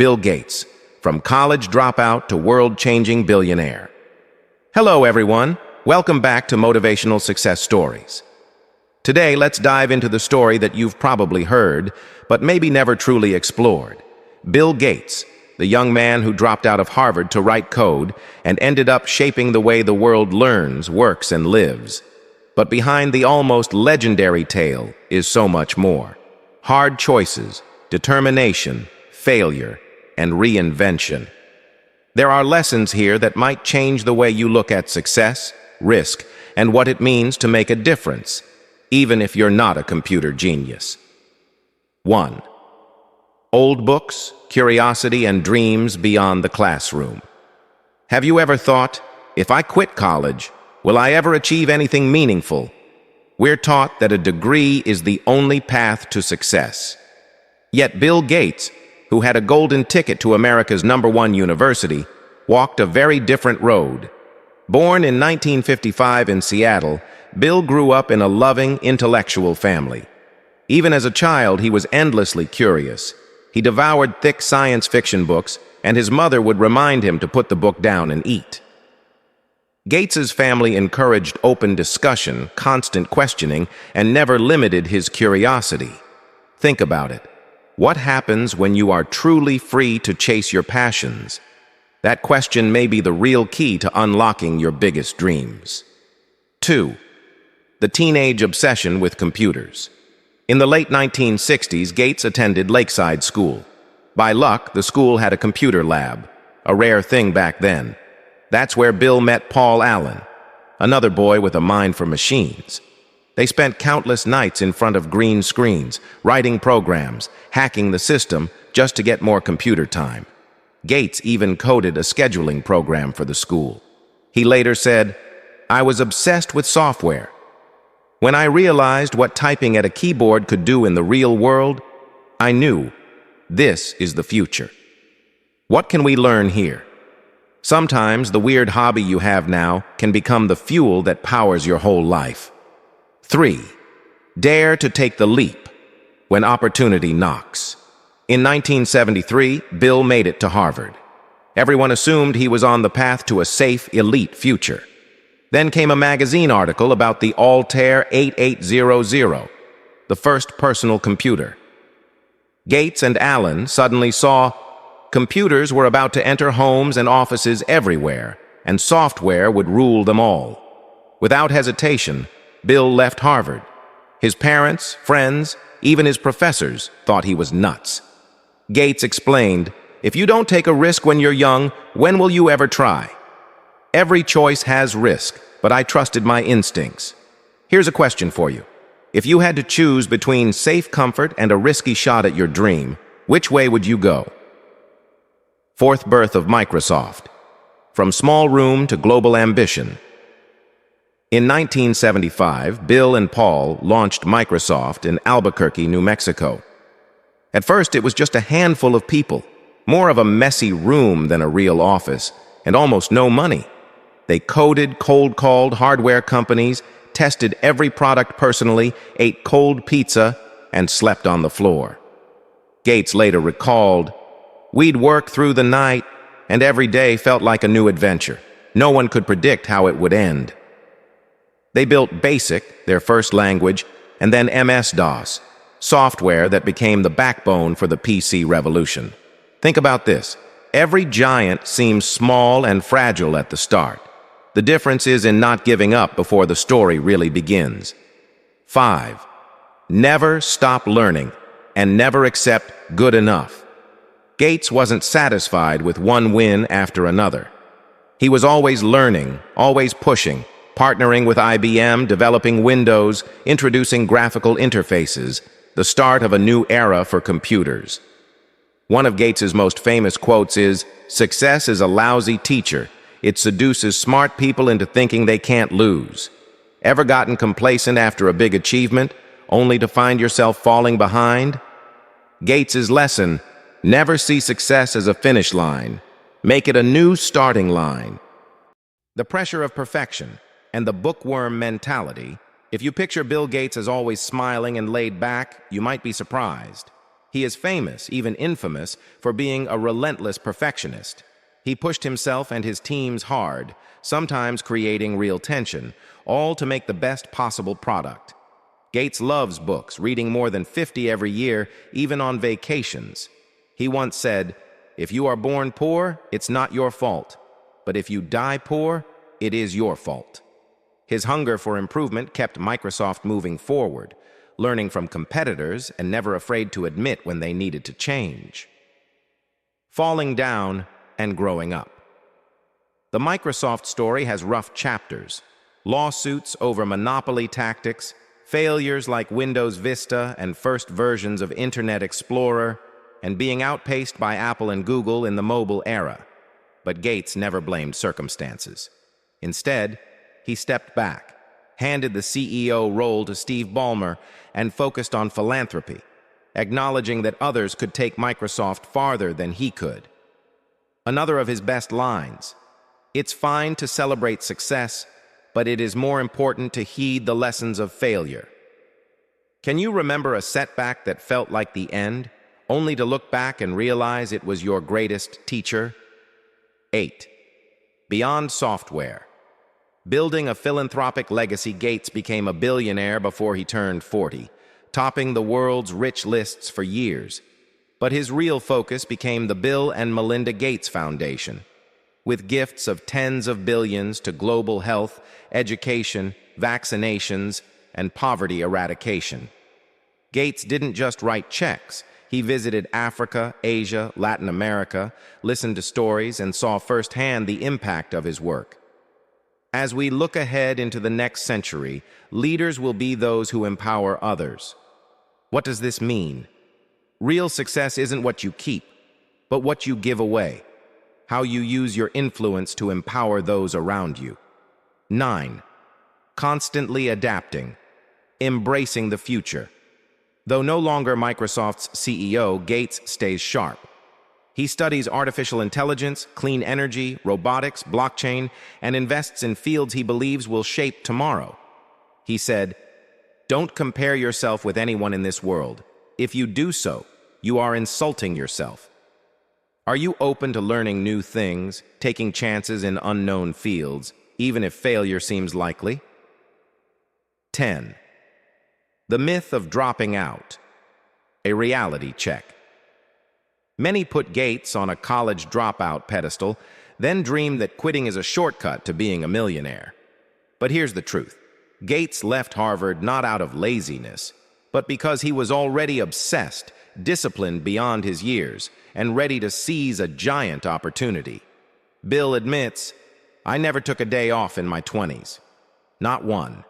Bill Gates, from college dropout to world-changing billionaire. Hello, everyone. Welcome back to Motivational Success Stories. Today, let's dive into the story that you've probably heard, but maybe never truly explored. Bill Gates, the young man who dropped out of Harvard to write code and ended up shaping the way the world learns, works, and lives. But behind the almost legendary tale is so much more. Hard choices, determination, failure, and reinvention. There are lessons here that might change the way you look at success, risk, and what it means to make a difference, even if you're not a computer genius. 1. Old books, curiosity, and dreams beyond the classroom. Have you ever thought, if I quit college, will I ever achieve anything meaningful? We're taught that a degree is the only path to success. Yet Bill Gates, who had a golden ticket to America's #1 university, walked a very different road. Born in 1955 in Seattle, Bill grew up in a loving, intellectual family. Even as a child, he was endlessly curious. He devoured thick science fiction books, and his mother would remind him to put the book down and eat. Gates's family encouraged open discussion, constant questioning, and never limited his curiosity. Think about it. What happens when you are truly free to chase your passions? That question may be the real key to unlocking your biggest dreams. 2. The teenage obsession with computers. In the late 1960s, Gates attended Lakeside School. By luck, the school had a computer lab, a rare thing back then. That's where Bill met Paul Allen, another boy with a mind for machines. They spent countless nights in front of green screens, writing programs, hacking the system just to get more computer time. Gates even coded a scheduling program for the school. He later said, "I was obsessed with software. When I realized what typing at a keyboard could do in the real world, I knew this is the future." What can we learn here? Sometimes the weird hobby you have now can become the fuel that powers your whole life. 3. Dare to take the leap when opportunity knocks. In 1973, Bill made it to Harvard. Everyone assumed he was on the path to a safe, elite future. Then came a magazine article about the Altair 8800, the first personal computer. Gates and Allen suddenly saw computers were about to enter homes and offices everywhere, and software would rule them all. Without hesitation, Bill left Harvard. His parents, friends, even his professors thought he was nuts. Gates explained, "If you don't take a risk when you're young, when will you ever try? Every choice has risk, but I trusted my instincts." Here's a question for you. If you had to choose between safe comfort and a risky shot at your dream, which way would you go? 4th birth of Microsoft. From small room to global ambition. In 1975, Bill and Paul launched Microsoft in Albuquerque, New Mexico. At first, it was just a handful of people, more of a messy room than a real office, and almost no money. They coded, cold-called hardware companies, tested every product personally, ate cold pizza, and slept on the floor. Gates later recalled, "We'd work through the night, and every day felt like a new adventure. No one could predict how it would end." They built BASIC, their first language, and then MS-DOS, software that became the backbone for the PC revolution. Think about this. Every giant seems small and fragile at the start. The difference is in not giving up before the story really begins. 5. Never stop learning and never accept good enough. Gates wasn't satisfied with one win after another. He was always learning, always pushing, partnering with IBM, developing Windows, introducing graphical interfaces, the start of a new era for computers. One of Gates's most famous quotes is, "Success is a lousy teacher. It seduces smart people into thinking they can't lose." Ever gotten complacent after a big achievement, only to find yourself falling behind? Gates's lesson, never see success as a finish line. Make it a new starting line. The pressure of perfection and the bookworm mentality. If you picture Bill Gates as always smiling and laid back, you might be surprised. He is famous, even infamous, for being a relentless perfectionist. He pushed himself and his teams hard, sometimes creating real tension, all to make the best possible product. Gates loves books, reading more than 50 every year, even on vacations. He once said, "If you are born poor, it's not your fault. But if you die poor, it is your fault." His hunger for improvement kept Microsoft moving forward, learning from competitors and never afraid to admit when they needed to change. Falling down and growing up. The Microsoft story has rough chapters: lawsuits over monopoly tactics, failures like Windows Vista and first versions of Internet Explorer, and being outpaced by Apple and Google in the mobile era. But Gates never blamed circumstances. Instead, he stepped back, handed the CEO role to Steve Ballmer, and focused on philanthropy, acknowledging that others could take Microsoft farther than he could. Another of his best lines: "It's fine to celebrate success, but it is more important to heed the lessons of failure." Can you remember a setback that felt like the end, only to look back and realize it was your greatest teacher? 8. Beyond software. Building a philanthropic legacy, Gates became a billionaire before he turned 40, topping the world's rich lists for years. But his real focus became the Bill and Melinda Gates Foundation, with gifts of tens of billions to global health, education, vaccinations, and poverty eradication. Gates didn't just write checks. He visited Africa, Asia, Latin America, listened to stories, and saw firsthand the impact of his work. As we look ahead into the next century, leaders will be those who empower others. What does this mean? Real success isn't what you keep, but what you give away, how you use your influence to empower those around you. 9. Constantly adapting, embracing the future. Though no longer Microsoft's CEO, Gates stays sharp. He studies artificial intelligence, clean energy, robotics, blockchain, and invests in fields he believes will shape tomorrow. He said, "Don't compare yourself with anyone in this world. If you do so, you are insulting yourself." Are you open to learning new things, taking chances in unknown fields, even if failure seems likely? 10. The myth of dropping out. A reality check. Many put Gates on a college dropout pedestal, then dream that quitting is a shortcut to being a millionaire. But here's the truth. Gates left Harvard not out of laziness, but because he was already obsessed, disciplined beyond his years, and ready to seize a giant opportunity. Bill admits, "I never took a day off in my 20s. Not one."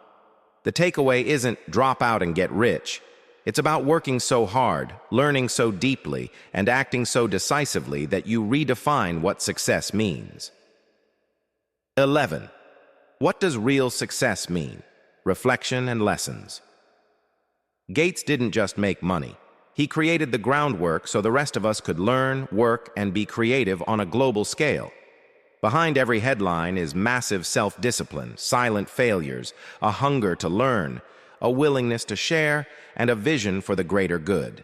The takeaway isn't drop out and get rich. It's about working so hard, learning so deeply, and acting so decisively that you redefine what success means. 11. What does real success mean? Reflection and lessons. Gates didn't just make money. He created the groundwork so the rest of us could learn, work, and be creative on a global scale. Behind every headline is massive self-discipline, silent failures, a hunger to learn, a willingness to share, and a vision for the greater good.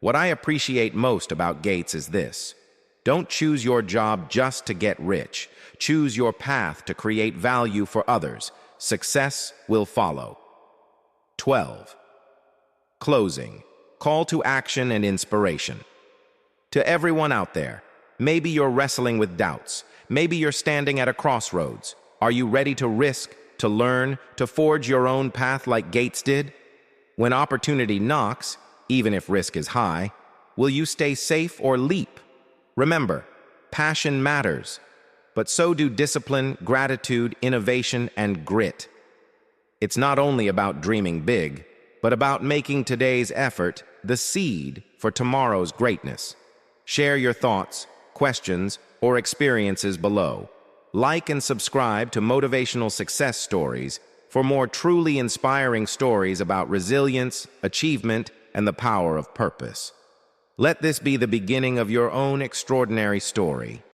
What I appreciate most about Gates is this: don't choose your job just to get rich. Choose your path to create value for others. Success will follow. 12. Closing. Call to action and inspiration. To everyone out there, maybe you're wrestling with doubts. Maybe you're standing at a crossroads. Are you ready to risk, to learn, to forge your own path like Gates did? When opportunity knocks, even if risk is high, will you stay safe or leap? Remember, passion matters, but so do discipline, gratitude, innovation, and grit. It's not only about dreaming big, but about making today's effort the seed for tomorrow's greatness. Share your thoughts, questions, or experiences below. Like and subscribe to Motivational Success Stories for more truly inspiring stories about resilience, achievement, and the power of purpose. Let this be the beginning of your own extraordinary story.